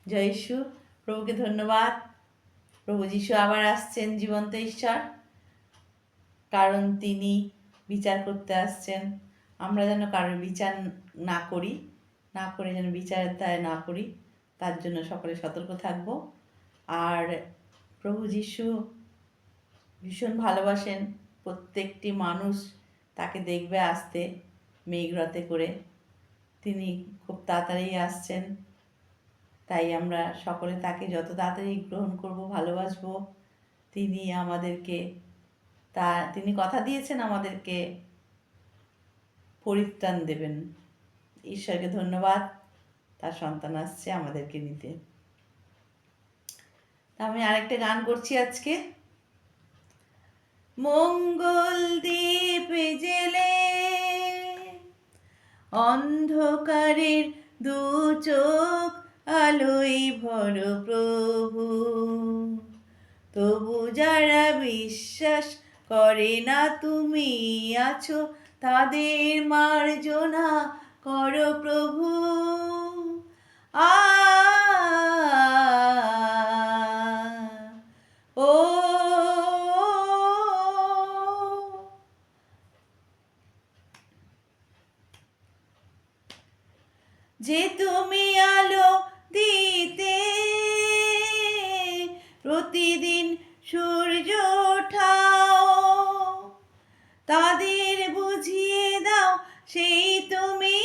জয় ঈশ্বর। প্রভুকে ধন্যবাদ। প্রভু যিশু আবার আসছেন জীবন্ত ঈশ্বর, কারণ তিনি বিচার করতে আসছেন। আমরা যেন কারোর বিচার না করি, না করে যেন বিচারের দায় না করি, তার জন্য সকলে সতর্ক থাকব। আর প্রভু যিশু ভীষণ ভালোবাসেন প্রত্যেকটি মানুষ তাকে দেখবে আসতে মেঘরথে করে। তিনি খুব তাড়াতাড়ি আসছেন, তাই আমরা সকলে তাকে যত তাড়াতাড়ি গ্রহণ করব, ভালোবাসবো। তিনি আমাদেরকে তিনি কথা দিয়েছেন আমাদেরকে পরিত্রাণ দেবেন। ঈশ্বরকে ধন্যবাদ, তার সন্তান আসছে আমাদেরকে নিতে। আমি আরেকটা গান করছি আজকে। মঙ্গল দ্বীপ জেলে অন্ধকারের দু চোখ আলোয় ভর প্রভু, তবু যারা বিশ্বাস করে না তুমি আছো, তাদের মার্জনা করো প্রভু। আ ও যে তুমি আলো দিতে প্রতিদিন সূর্য ওঠাও, তাদের বুঝিয়ে দাও সেই তুমি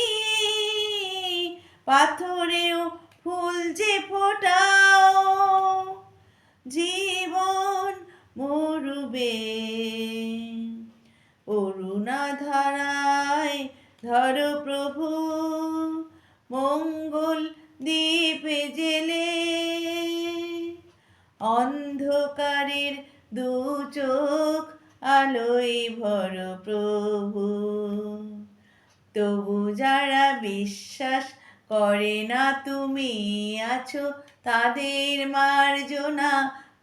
পাথরেও ফুল যে ফোটাও। জীবন মরুবে অরুণা ধারায় ধরো প্রভু, মঙ্গল দ্বীপে জেলে অন্ধকারের দু চোখ আলোয় ভর প্রভু, তবু যারা বিশ্বাস করে না তুমি আছো, তাদের মার্জনা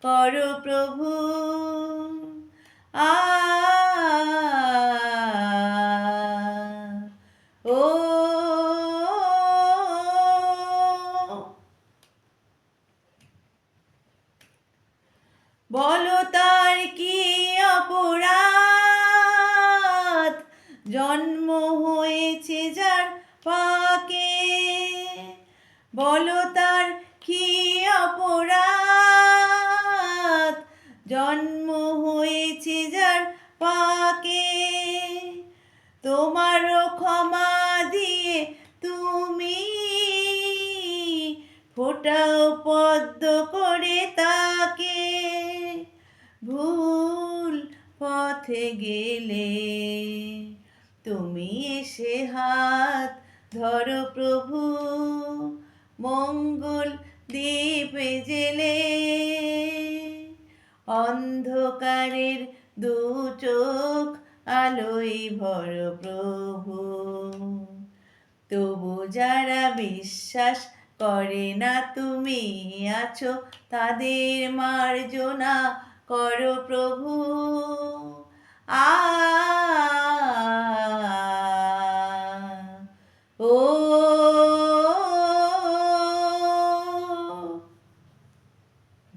করো প্রভু। ও বলো তার কি অপরাধ, জন্ম হয়েছে যার পাকে। বলো তার কি অপরাধ, জন্ম হয়েছে যার পাকে। তোমারও ক্ষমা দিয়ে তুমি ফোটাও পদ্ম করে তাকে। ভুল পথে গেলে তুমি এসে হাত ধরো প্রভু, মঙ্গল দ্বীপে জেলে অন্ধকারের দু চোখ আলোয় ভর প্রভু, তবু যারা বিশ্বাস করে না তুমি আছো, তাদের মার্জনা করো প্রভু। আ ও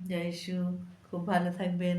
জয় যিশু। খুব ভালো থাকবেন।